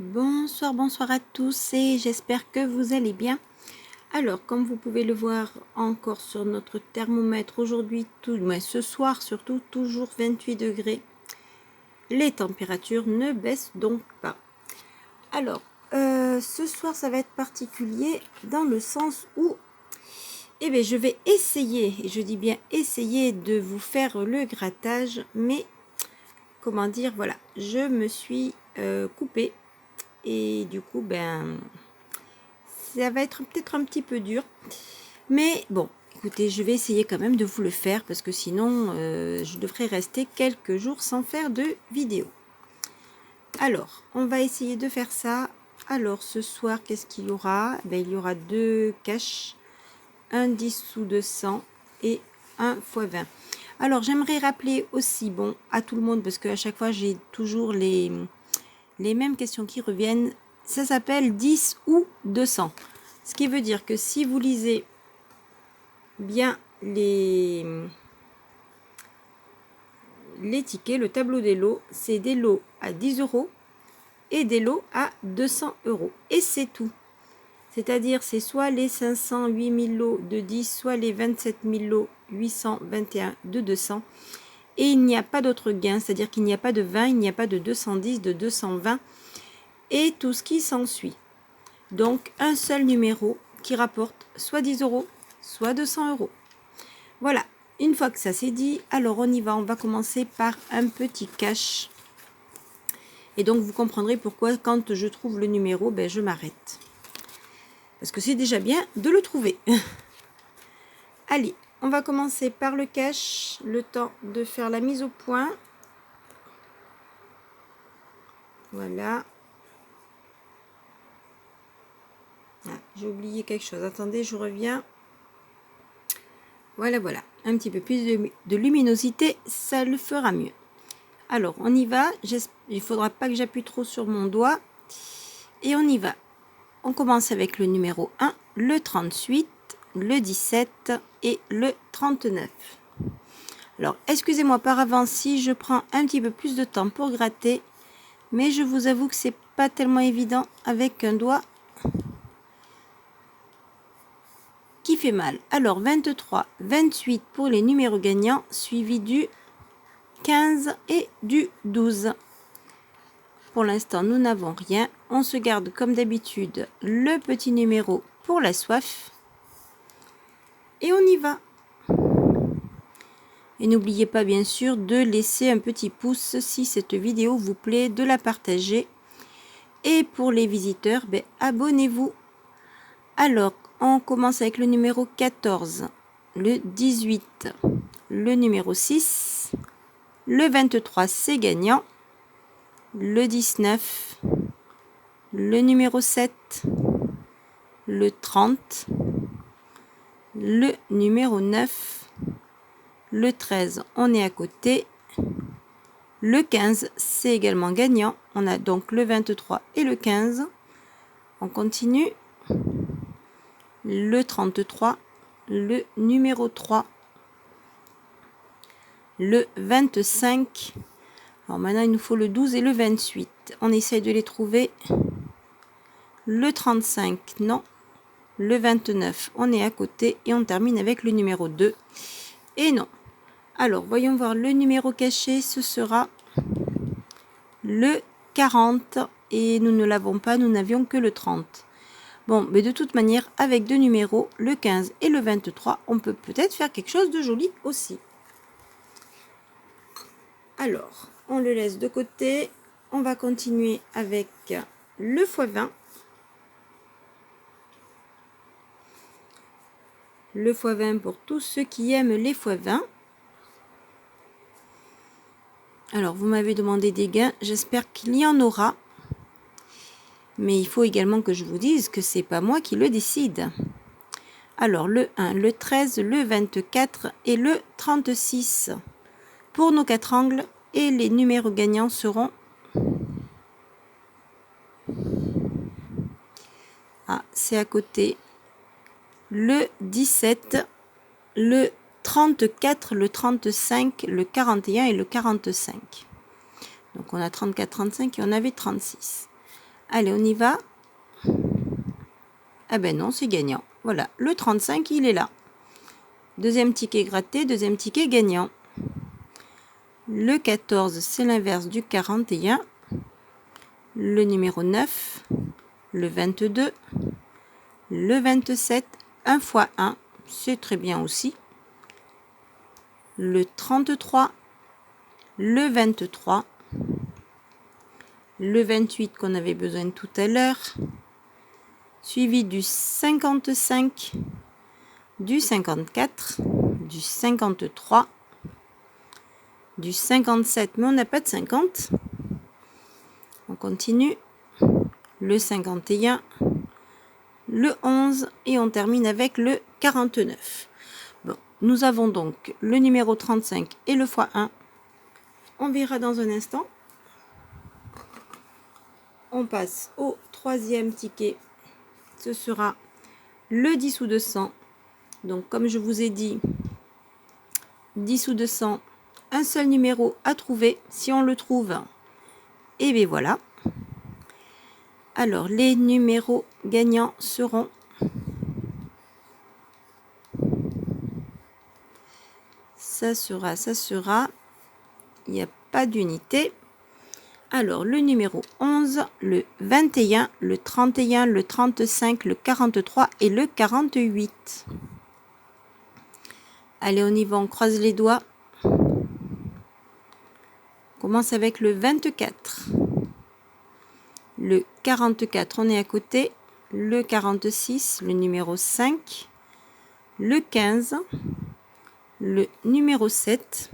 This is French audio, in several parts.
Bonsoir à tous et j'espère que vous allez bien. Alors, comme vous pouvez le voir encore sur notre thermomètre aujourd'hui, ce soir surtout, toujours 28 degrés. Les températures ne baissent donc pas. Alors, ce soir, ça va être particulier dans le sens où je vais essayer, et je dis bien essayer de vous faire le grattage, mais comment dire, voilà, je me suis coupée. Et du coup, ça va être peut-être un petit peu dur. Mais bon, écoutez, je vais essayer quand même de vous le faire parce que sinon, je devrais rester quelques jours sans faire de vidéo. Alors, on va essayer de faire ça. Alors, ce soir, qu'est-ce qu'il y aura? Il y aura 2 caches, un 10 sous 200 et un x 20. Alors, j'aimerais rappeler aussi, bon, à tout le monde, parce qu'à chaque fois, j'ai toujours les mêmes questions qui reviennent. Ça s'appelle 10 ou 200. Ce qui veut dire que si vous lisez bien les tickets, le tableau des lots, c'est des lots à 10 euros et des lots à 200 euros. Et c'est tout. C'est-à-dire, c'est soit les 508 000 lots de 10, soit les 27 000 lots 821 de 200. Et il n'y a pas d'autre gain, c'est-à-dire qu'il n'y a pas de 20, il n'y a pas de 210, de 220 et tout ce qui s'ensuit. Donc, un seul numéro qui rapporte soit 10 euros, soit 200 euros. Voilà, une fois que ça c'est dit, alors on y va. On va commencer par un petit cash. Et donc, vous comprendrez pourquoi quand je trouve le numéro, je m'arrête. Parce que c'est déjà bien de le trouver. Allez, on va commencer par le cash. Le temps de faire la mise au point. Voilà. Ah, j'ai oublié quelque chose. Attendez, je reviens. Voilà. Un petit peu plus de luminosité, ça le fera mieux. Alors, on y va. Il ne faudra pas que j'appuie trop sur mon doigt. Et on y va. On commence avec le numéro 1, le 38, le 17 et le 39. Alors, excusez-moi par avance si je prends un petit peu plus de temps pour gratter. Mais je vous avoue que c'est pas tellement évident avec un doigt qui fait mal. Alors, 23, 28 pour les numéros gagnants, suivi du 15 et du 12. Pour l'instant, nous n'avons rien. On se garde comme d'habitude le petit numéro pour la soif. Et on y va. Et n'oubliez pas bien sûr de laisser un petit pouce si cette vidéo vous plaît, de la partager. Et pour les visiteurs, abonnez-vous. Alors, on commence avec le numéro 14, le 18, le numéro 6, le 23, c'est gagnant, le 19, le numéro 7, le 30, le numéro 9, le 13, on est à côté, le 15, c'est également gagnant, on a donc le 23 et le 15, on continue, le 33, le numéro 3, le 25, alors maintenant il nous faut le 12 et le 28, on essaye de les trouver, le 35, non, le 29, on est à côté et on termine avec le numéro 2, et non. Alors, voyons voir le numéro caché, ce sera le 40 et nous ne l'avons pas, nous n'avions que le 30. Bon, mais de toute manière, avec deux numéros, le 15 et le 23, on peut peut-être faire quelque chose de joli aussi. Alors, on le laisse de côté. On va continuer avec le x20. Le x20 pour tous ceux qui aiment les x20. Alors, vous m'avez demandé des gains. J'espère qu'il y en aura. Mais il faut également que je vous dise que c'est pas moi qui le décide. Alors, le 1, le 13, le 24 et le 36. Pour nos 4 angles, et les numéros gagnants seront... Ah, c'est à côté. Le 17, le 34, le 35, le 41 et le 45. Donc, on a 34, 35 et on avait 36. Allez, on y va. Ah ben non, c'est gagnant. Voilà, le 35, il est là. Deuxième ticket gratté, deuxième ticket gagnant. Le 14, c'est l'inverse du 41. Le numéro 9, le 22, le 27, 1 fois 1, c'est très bien aussi. Le 33, le 23, le 28 qu'on avait besoin tout à l'heure, suivi du 55, du 54, du 53, du 57, mais on n'a pas de 50. On continue. Le 51, le 11 et on termine avec le 49. Bon, nous avons donc le numéro 35 et le x1. On verra dans un instant. On passe au troisième ticket. Ce sera le 10 sous 200. Donc comme je vous ai dit, 10 sous 200, un seul numéro à trouver. Si on le trouve, et bien voilà. Alors les numéros gagnants seront ça sera, il n'y a pas d'unité. Alors le numéro 11, le 21, le 31, le 35, le 43 et le 48. Allez, on y va, on croise les doigts. On commence avec le 24. Le 44, on est à côté. Le 46, le numéro 5. Le 15, le numéro 7.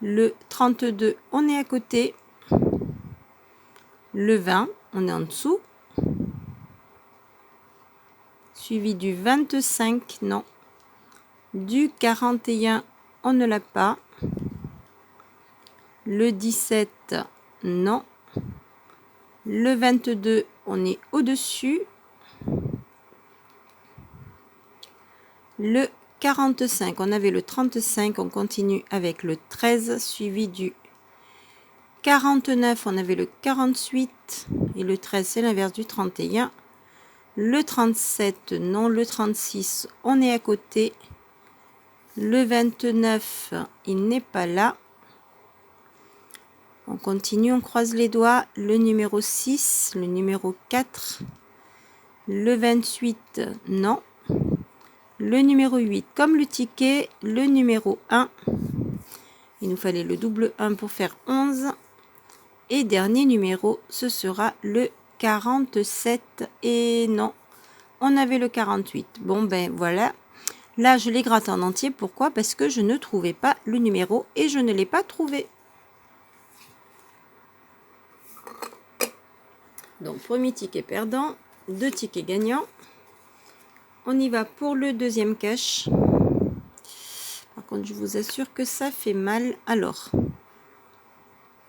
Le 32, on est à côté. Le 20, on est en dessous. Suivi du 25, non. Du 41, on ne l'a pas. Le 17, non. Le 22, on est au-dessus. Le 45, on avait le 35, on continue avec le 13, suivi du 49, on avait le 48, et le 13, c'est l'inverse du 31. Le 37, non. Le 36, on est à côté. Le 29, il n'est pas là. On continue, on croise les doigts. Le numéro 6, le numéro 4, le 28, non. Le numéro 8, comme le ticket, le numéro 1. Il nous fallait le double 1 pour faire 11. Et dernier numéro, ce sera le 47. Et non, on avait le 48. Bon, ben voilà. Là, je l'ai gratté en entier. Pourquoi? Parce que je ne trouvais pas le numéro et je ne l'ai pas trouvé. Donc, premier ticket perdant, 2 tickets gagnants. On y va pour le deuxième cache. Par contre, je vous assure que ça fait mal. Alors,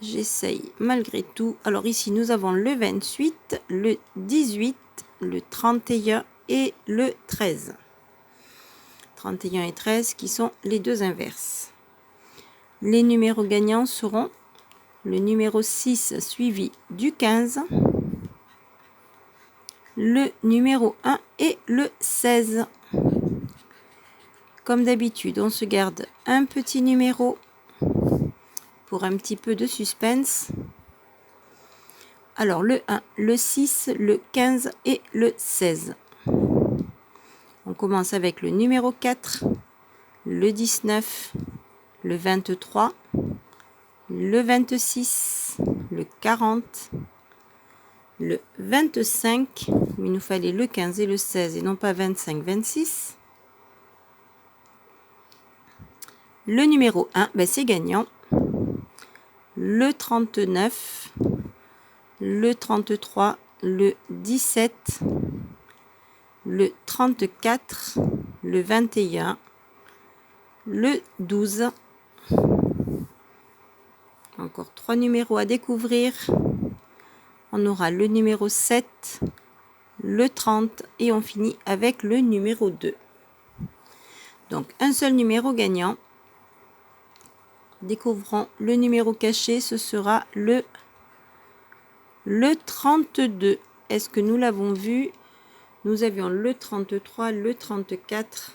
j'essaye malgré tout. Alors ici, nous avons le 28, le 18, le 31 et le 13. 31 et 13 qui sont les deux inverses. Les numéros gagnants seront le numéro 6 suivi du 15, le numéro 1 et le 16. Comme d'habitude, on se garde un petit numéro pour un petit peu de suspense. Alors le 1, le 6, le 15 et le 16. On commence avec le numéro 4, le 19, le 23, le 26, le 40, le 25, il nous fallait le 15 et le 16 et non pas 25, 26. Le numéro 1, ben c'est gagnant. Le 39, le 33, le 17, le 34, le 21, le 12. Encore 3 numéros à découvrir. On aura le numéro 7, le 30 et on finit avec le numéro 2. Donc un seul numéro gagnant. découvrons le numéro caché, ce sera le 32. Est-ce que nous l'avons vu? Nous avions le 33, le 34,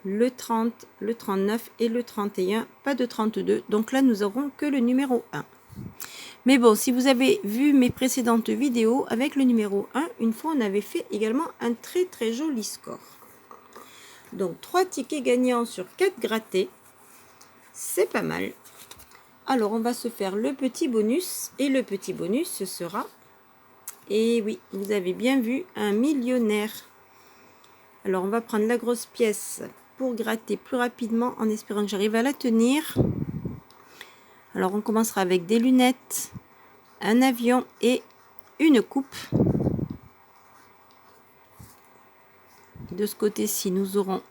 le 30, le 39 et le 31. Pas de 32. Donc là, nous n'aurons que le numéro 1. Mais bon, si vous avez vu mes précédentes vidéos, avec le numéro 1, une fois, on avait fait également un très très joli score. Donc, 3 tickets gagnants sur 4 grattés. C'est pas mal. Alors, on va se faire le petit bonus. Et le petit bonus, ce sera... Et oui, vous avez bien vu, un millionnaire. Alors, on va prendre la grosse pièce pour gratter plus rapidement en espérant que j'arrive à la tenir. Alors, on commencera avec des lunettes, un avion et une coupe. De ce côté-ci, nous aurons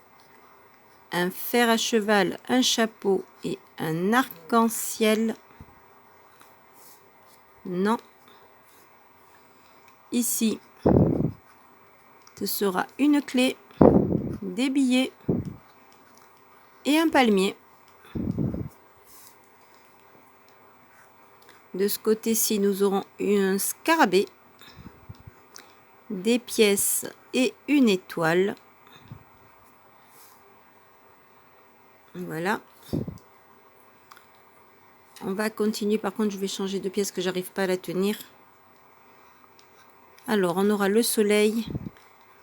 un fer à cheval, un chapeau et un arc-en-ciel. Non. Ici, ce sera une clé, des billets et un palmier. De ce côté-ci, nous aurons un scarabée, des pièces et une étoile. Voilà. On va continuer. Par contre, je vais changer de pièce que j'arrive pas à la tenir. Alors, on aura le soleil,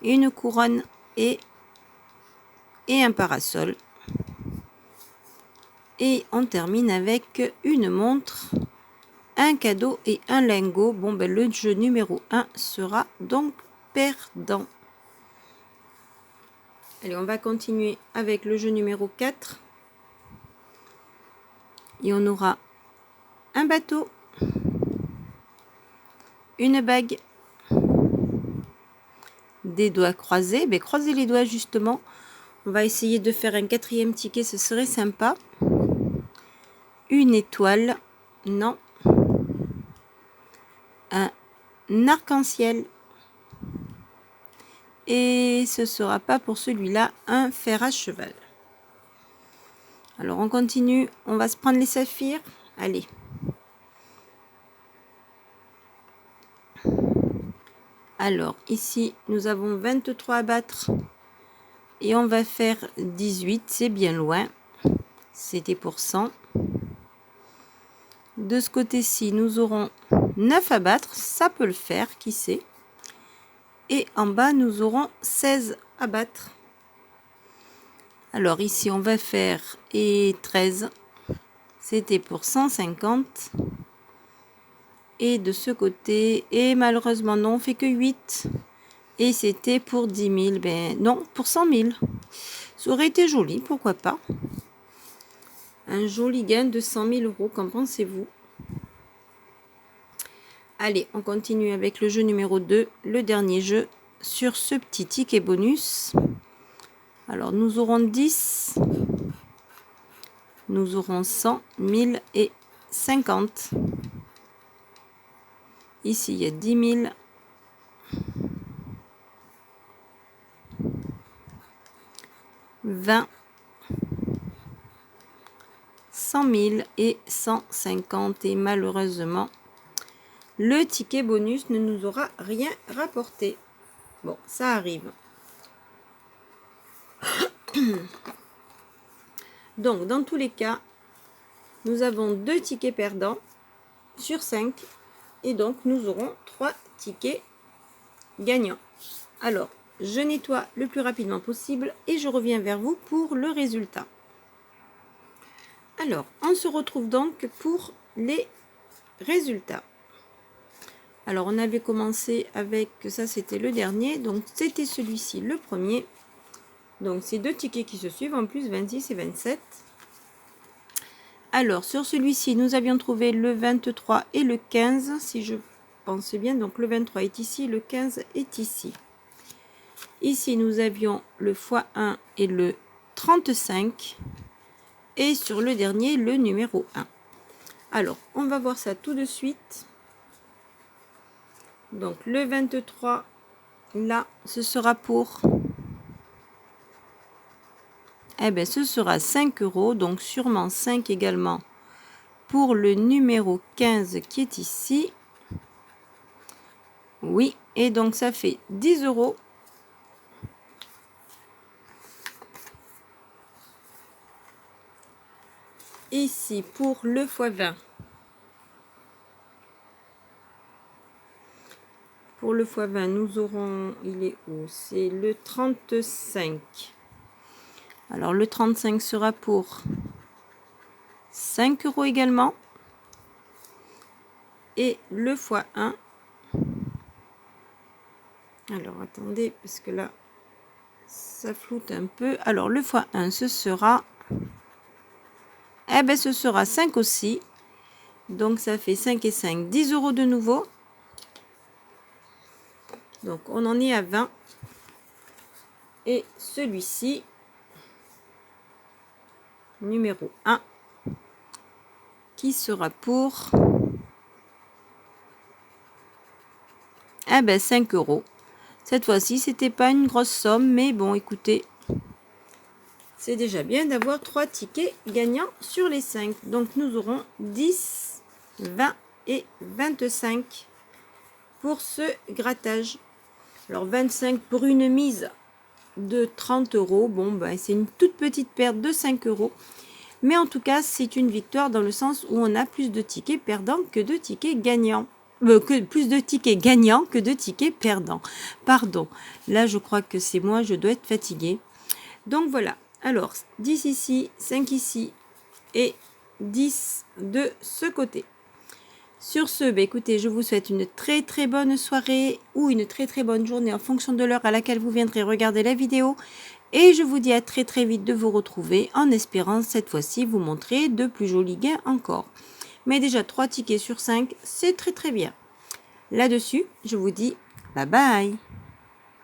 une couronne et un parasol. Et on termine avec une montre, un cadeau et un lingot. Bon, ben, le jeu numéro 1 sera donc perdant. Allez, on va continuer avec le jeu numéro 4. Et on aura un bateau, une bague, des doigts croisés. Ben, croisez les doigts justement. On va essayer de faire un 4e ticket, ce serait sympa. Une étoile, non. Un arc-en-ciel. Et ce sera pas pour celui-là, un fer à cheval. Alors on continue, on va se prendre les saphirs. Allez. Alors ici, nous avons 23 à battre. Et on va faire 18, c'est bien loin. C'était pour 100. De ce côté-ci, nous aurons 9 à battre. Ça peut le faire, qui sait. Et en bas, nous aurons 16 à battre. Alors ici, on va faire 13. C'était pour 150. Et de ce côté, et malheureusement, non, on fait que 8. Et c'était pour 10 000. Ben non, pour 100 000. Ça aurait été joli, pourquoi pas. Un joli gain de 100 000 euros, qu'en pensez-vous? Allez, on continue avec le jeu numéro 2, le dernier jeu sur ce petit ticket bonus. Alors, nous aurons 10, nous aurons 100, 1000 et 50. Ici, il y a 10 000. 20, 100 000 et 150. Et malheureusement, le ticket bonus ne nous aura rien rapporté. Bon, ça arrive. Donc, dans tous les cas, nous avons 2 tickets perdants sur 5. Et donc, nous aurons 3 tickets gagnants. Alors, je nettoie le plus rapidement possible et je reviens vers vous pour le résultat. Alors, on se retrouve donc pour les résultats. Alors, on avait commencé avec, ça c'était le dernier, donc c'était celui-ci le premier. Donc, c'est 2 tickets qui se suivent, en plus 26 et 27. Alors, sur celui-ci, nous avions trouvé le 23 et le 15, si je pense bien. Donc, le 23 est ici, le 15 est ici. Ici, nous avions le x1 et le 35. Et sur le dernier, le numéro 1. Alors, on va voir ça tout de suite. Donc, le 23, là, ce sera pour... Eh bien, ce sera 5 euros. Donc, sûrement 5 également pour le numéro 15 qui est ici. Oui, et donc ça fait 10 €. Ici, pour le x20. Pour le x20, nous aurons, il est où? C'est le 35. Alors, le 35 sera pour 5 € également. Et le x1. Alors, attendez, parce que là, ça floute un peu. Alors, le x1, ce sera... Eh bien, ce sera 5 aussi. Donc, ça fait 5 et 5, 10 € de nouveau. Donc, on en est à 20. Et celui-ci, numéro 1, qui sera pour... Eh ben, 5 €. Cette fois-ci, c'était pas une grosse somme, mais bon, écoutez, c'est déjà bien d'avoir 3 tickets gagnants sur les 5. Donc, nous aurons 10, 20 et 25 pour ce grattage. Alors, 25 pour une mise de 30 €. Bon, ben, c'est une toute petite perte de 5 €. Mais en tout cas, c'est une victoire dans le sens où on a plus de tickets perdants que de tickets gagnants. Plus de tickets gagnants que de tickets perdants. Pardon. Là, je crois que c'est moi, je dois être fatiguée. Donc voilà. Alors, 10 ici, 5 ici et 10 de ce côté. Sur ce, bah écoutez, je vous souhaite une très très bonne soirée ou une très très bonne journée en fonction de l'heure à laquelle vous viendrez regarder la vidéo. Et je vous dis à très très vite de vous retrouver en espérant cette fois-ci vous montrer de plus jolis gains encore. Mais déjà 3 tickets sur 5, c'est très très bien. Là-dessus, je vous dis bye bye.